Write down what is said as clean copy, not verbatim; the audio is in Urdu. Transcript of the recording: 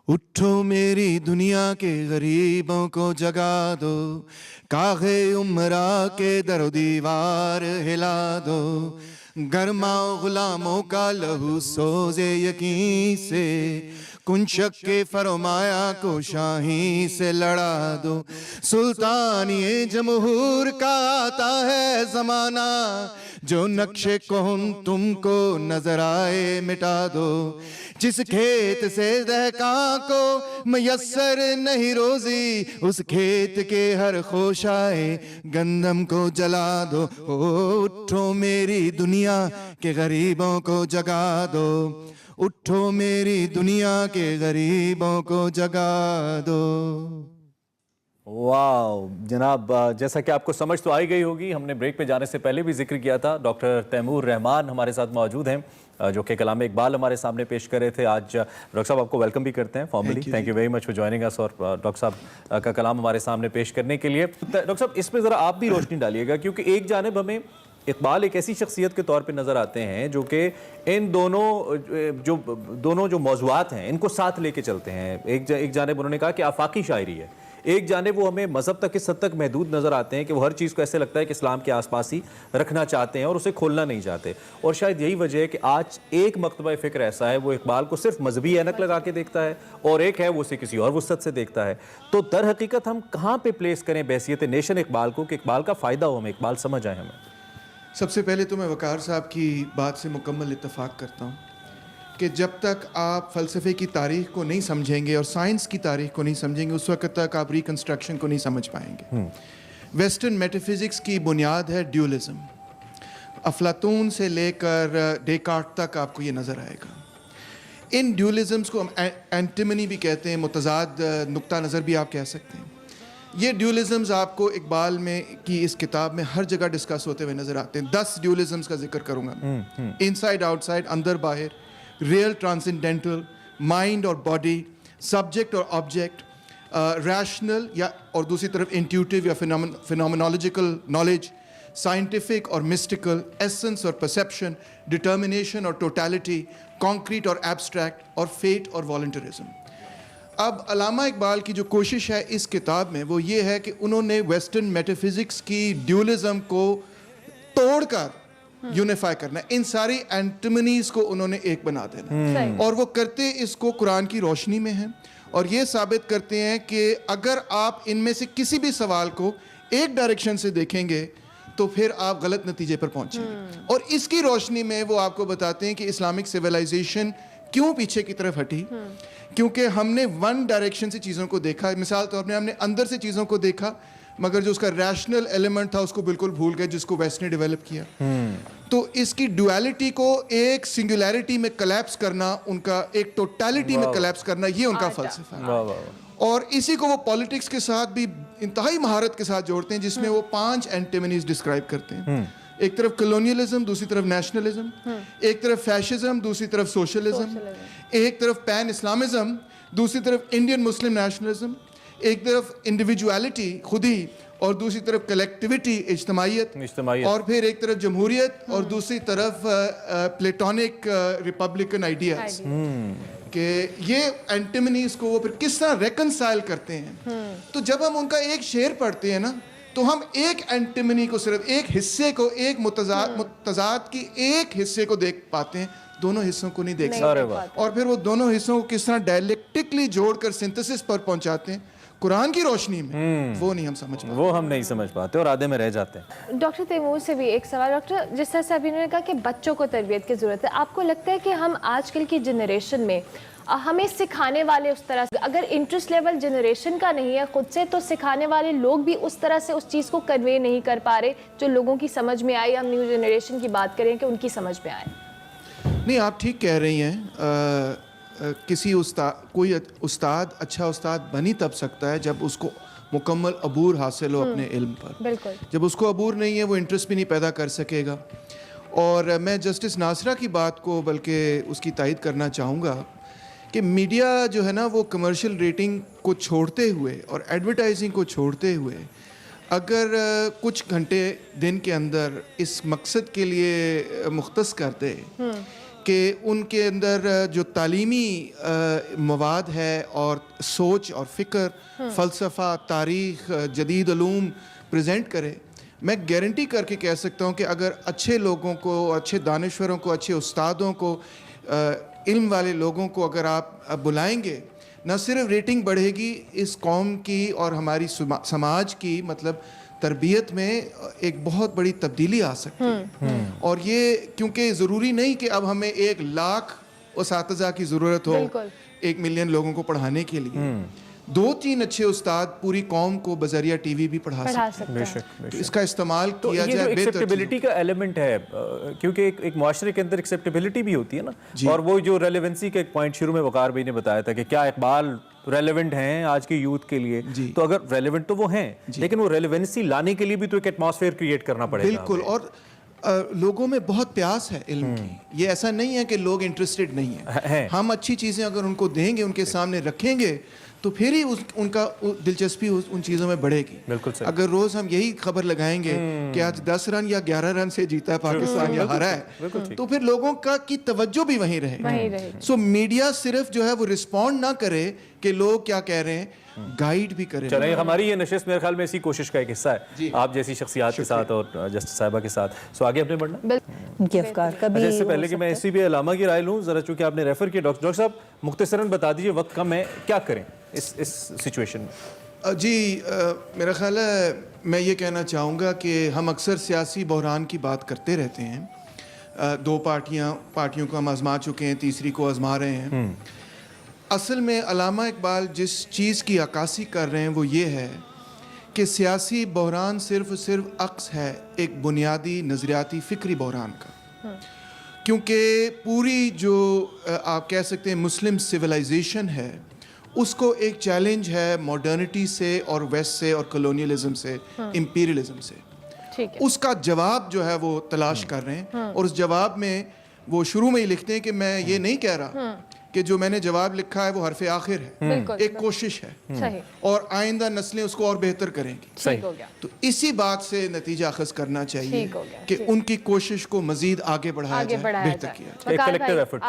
اٹھو میری دنیا کے غریبوں کو جگا دو، کاغے عمرہ کے در و دیوار ہلا دو، گرماؤ غلاموں کا لہو سوزے یقین سے، کنچک کے فرمایا کو شاہی سے لڑا دو، سلطانی جمہور کا آتا ہے زمانہ، جو نقش کون تم کو نظر آئے مٹا دو، جس کھیت سے دہقاں کو میسر نہیں روزی، اس کھیت کے ہر خوشائے گندم کو جلا دو، اٹھو میری دنیا کے غریبوں کو جگا دو، اٹھو میری دنیا کے غریبوں کو جگا دو۔ واو جناب، جیسا کہ آپ کو سمجھ تو آئی گئی ہوگی، ہم نے بریک پہ جانے سے پہلے بھی ذکر کیا تھا، ڈاکٹر تیمور رحمان ہمارے ساتھ موجود ہیں جو کہ کلام اقبال ہمارے سامنے پیش کر رہے تھے۔ آج ڈاکٹر صاحب آپ کو ویلکم بھی کرتے ہیں formally, thank you very much for joining اس، اور ڈاکٹر صاحب کا کلام ہمارے سامنے پیش کرنے کے لیے۔ ڈاکٹر صاحب اس پہ ذرا آپ بھی روشنی ڈالیے گا، کیونکہ ایک جانب ہمیں اقبال ایک ایسی شخصیت کے طور پہ نظر آتے ہیں جو کہ ان دونوں جو موضوعات ہیں ان کو ساتھ لے کے چلتے ہیں۔ ایک جانب انہوں نے کہا کہ آفاقی شاعری ہے، ایک جانب وہ ہمیں مذہب تک اس حد تک محدود نظر آتے ہیں کہ وہ ہر چیز کو ایسے لگتا ہے کہ اسلام کے آس پاس ہی رکھنا چاہتے ہیں اور اسے کھولنا نہیں چاہتے، اور شاید یہی وجہ ہے کہ آج ایک مکتبہ فکر ایسا ہے وہ اقبال کو صرف مذہبی اینک لگا کے دیکھتا ہے، اور ایک ہے وہ اسے کسی اور وسعت سے دیکھتا ہے۔ تو در حقیقت ہم کہاں پہ پلیس کریں بحیثیت نیشن اقبال کو کہ اقبال کا فائدہ ہو، ہمیں اقبال سمجھ آئے ہمیں؟ سب سے پہلے تو میں وقار صاحب کی بات سے مکمل اتفاق کرتا ہوں کہ جب تک آپ فلسفے کی تاریخ کو نہیں سمجھیں گے اور سائنس کی تاریخ کو نہیں سمجھیں گے، اس وقت تک آپ ریکنسٹرکشن کو نہیں سمجھ پائیں گے۔ ویسٹرن میٹافزکس کی بنیاد ہے ڈیولزم، افلاطون سے لے کر ڈیکارٹ تک آپ کو یہ نظر آئے گا۔ ان ڈیولزمس کو ہم اینٹیمنی بھی کہتے ہیں، متضاد نقطہ نظر بھی آپ کہہ سکتے ہیں۔ یہ ڈیولزمز آپ کو اقبال میں کی اس کتاب میں ہر جگہ ڈسکس ہوتے ہوئے نظر آتے ہیں۔ 10 ڈیولزمز کا ذکر کروں گا، انسائڈ آؤٹ سائڈ، اندر باہر، ریئل ٹرانسینڈنٹل، مائنڈ اور باڈی، سبجیکٹ اور آبجیکٹ، ریشنل یا اور دوسری طرف انٹیوٹیو یا فینومینولوجیکل نالج، سائنٹیفک اور مسٹیکل، ایسنس اور پرسیپشن، ڈٹرمنیشن اور ٹوٹیلٹی، کانکریٹ اور ایبسٹریکٹ، اور فیٹ اور والنٹرزم۔ اب علامہ اقبال کی جو کوشش ہے اس کتاب میں وہ یہ ہے کہ انہوں نے ویسٹرن میٹافزکس کی ڈیولزم کو توڑ کر یونیفائی کرنا ہے، ان ساری اینٹیمنیز کو انہوں نے ایک بنا دینا، اور وہ کرتے اس کو قرآن کی روشنی میں ہیں، اور یہ ثابت کرتے ہیں کہ اگر آپ ان میں سے کسی بھی سوال کو ایک ڈائریکشن سے دیکھیں گے تو پھر آپ غلط نتیجے پر پہنچیں گے، اور اس کی روشنی میں وہ آپ کو بتاتے ہیں کہ اسلامک سویلائزیشن کیوں پیچھے کی طرف ہٹی، کیونکہ ہم نے ون ڈائریکشن سے چیزوں کو دیکھا، مثال طور پر ہم نے اندر سے چیزوں کو دیکھا مگر جو اس کا ریشنل ایلیمنٹ تھا اس کو بالکل بھول گئے، جس کو ویسٹ نے ڈیولپ کیا۔ تو اس کی ڈویلٹی کو ایک سنگولیرٹی میں کلیپس کرنا، ان کا ایک ٹوٹیلٹی میں کلیپس کرنا، یہ ان کا فلسفہ ہے، اور اسی کو وہ پولیٹکس کے ساتھ بھی انتہائی مہارت کے ساتھ جوڑتے ہیں، جس میں وہ 5 اینٹیمنیز ڈسکرائب کرتے ہیں۔ ایک طرف کلونیلزم، دوسری طرف نیشنلزم، ایک طرف فیشزم، دوسری طرف سوشلزم، ایک طرف پین اسلامزم، دوسری طرف انڈین مسلم نیشنلزم، ایک طرف انڈیویجویلٹی خودی، اور دوسری طرف کلیکٹیویٹی اجتماعیت، اور پھر ایک طرف جمہوریت، اور دوسری طرف پلیٹونک ریپبلکن آئیڈیاز، کہ یہ اینٹیمنیز کو وہ پھر کس طرح ریکنسائل کرتے ہیں۔ تو جب ہم ان کا ایک شعر پڑھتے ہیں نا تو ہم ایک اینٹیمنی کو، صرف ایک حصے کو، ایک متضاد کی ایک حصے کو دیکھ پاتے ہیں، دونوں حصوں کو نہیں دیکھ سکتے، اور پھر وہ دونوں حصوں کو کس طرح ڈائلیکٹکلی جوڑ کر سنتھسس پر پہنچاتے ہیں قرآن کی روشنی میں، وہ نہیں ہم سمجھ پاتے، وہ ہم نہیں سمجھ پاتے اور آدھے میں رہ جاتے ہیں۔ ڈاکٹر تیمور سے بھی ایک سوال، ڈاکٹر جس طرح سے ابھی انہوں نے کہا کہ بچوں کو تربیت کی ضرورت ہے، آپ کو لگتا ہے کہ ہم آج کل کی جنریشن میں ہمیں سکھانے والے اس طرح سے، اگر انٹرسٹ لیول جنریشن کا نہیں ہے خود سے، تو سکھانے والے لوگ بھی اس طرح سے اس چیز کو کنوے نہیں کر پا رہے جو لوگوں کی سمجھ میں آئے، ہم نیو جنریشن کی بات کریں کہ ان کی سمجھ میں آئے؟ نہیں، آپ ٹھیک کہہ رہی ہیں، کوئی استاد اچھا استاد بن ہی تب سکتا ہے جب اس کو مکمل عبور حاصل ہو اپنے علم پر، بالکل، جب اس کو عبور نہیں ہے وہ انٹرسٹ بھی نہیں پیدا کر سکے گا۔ اور میں جسٹس ناصرہ کی بات کو بلکہ اس کی تائید کرنا چاہوں گا کہ میڈیا جو ہے نا وہ کمرشل ریٹنگ کو چھوڑتے ہوئے اور ایڈورٹائزنگ کو چھوڑتے ہوئے اگر کچھ گھنٹے دن کے اندر اس مقصد کے لیے مختص کر دے کہ ان کے اندر جو تعلیمی مواد ہے اور سوچ اور فکر، فلسفہ، تاریخ، جدید علوم پریزنٹ کرے، میں گارنٹی کر کے کہہ سکتا ہوں کہ اگر اچھے لوگوں کو، اچھے دانشوروں کو، اچھے استادوں کو، علم والے لوگوں کو اگر آپ بلائیں گے، نہ صرف ریٹنگ بڑھے گی اس قوم کی اور ہماری سماج کی مطلب تربیت میں ایک بہت بڑی تبدیلی آ سکتی ہے. اور یہ کیونکہ ضروری نہیں کہ اب ہمیں 1,00,000 اساتذہ کی ضرورت ہو 1,000,000 لوگوں کو پڑھانے کے لیے. 2-3 اچھے استاد پوری قوم کو بذریعہ ٹی وی بھی پڑھا سکتے ہیں. تو اس کا استعمال کیا یہ جو جائے ایکسیپٹیبلٹی کا ایلیمنٹ ہے، کیونکہ ایک معاشرے کے اندر ایکسیپٹیبلٹی بھی ہوتی ہے نا، اور وہ جو ریلیونسی کا ایک پوائنٹ شروع میں وقار بھائی نے بتایا تھا کہ کیا اقبال ریلیونٹ ہیں آج کے یوتھ کے لیے، تو اگر ریلیونٹ تو وہ ہیں، لیکن وہ ریلیونسی لانے کے لیے بھی تو ایک ایٹماسفیئر کریٹ کرنا پڑے گا. بالکل. اور لوگوں میں بہت پیاس ہے علم کی. یہ ایسا نہیں ہے کہ لوگ انٹرسٹڈ نہیں ہیں. ہم اچھی چیزیں اگر ان کو دیں گے، ان کے سامنے رکھیں گے، تو پھر ہی ان کا دلچسپی ان چیزوں میں بڑھے گی. اگر روز ہم یہی خبر لگائیں گے کہ آج 10 رن یا 11 رن سے جیتا ہے پاکستان یا ہارا ہے، تو پھر لوگوں کی توجہ بھی وہیں رہے گی. سو میڈیا صرف جو ہے وہ رسپونڈ نہ کرے کہ لوگ کیا کہہ رہے ہیں، گائیڈ بھی کرے. چلیں، ہماری یہ نشست میرے خیال میں اسی کوشش کا ایک حصہ ہے آپ جیسی شخصیات کے ساتھ اور جسٹس صاحبہ کے ساتھ. سو آگے اپنے بڑھنا ان کے افکار کا بھی. اس سے پہلے کہ میں اسی بھی علامہ کی رائے لوں، ذرا چونکہ آپ نے ریفر کیا، ڈاکٹر صاحب مختصراً بتا دیجیے، وقت کم ہے، کیا کریں اس سچویشن میں؟ جی، میرا خیال ہے میں یہ کہنا چاہوں گا کہ ہم اکثر سیاسی بحران کی بات کرتے رہتے ہیں. 2 پارٹیوں کو ہم آزما چکے ہیں، تیسری کو آزما رہے ہیں. اصل میں علامہ اقبال جس چیز کی عکاسی کر رہے ہیں وہ یہ ہے کہ سیاسی بحران صرف عکس ہے ایک بنیادی نظریاتی فکری بحران کا. کیونکہ پوری جو آپ کہہ سکتے ہیں مسلم سویلائزیشن ہے، اس کو ایک چیلنج ہے ماڈرنٹی سے اور ویسٹ سے اور کلونیلزم سے، امپیریلزم سے. اس کا جواب جو ہے وہ تلاش کر رہے ہیں، اور اس جواب میں وہ شروع میں ہی لکھتے ہیں کہ میں یہ نہیں کہہ رہا کہ جو میں نے جواب لکھا ہے وہ حرف آخر ہے، ایک کوشش ہے، اور آئندہ نسلیں اس کو اور بہتر کریں گی. تو اسی بات سے نتیجہ اخذ کرنا چاہیے کہ ان کی کوشش کو مزید آگے بڑھایا جائے، بہتر کیا جائے. ایک کلیکٹیو ایفرٹ.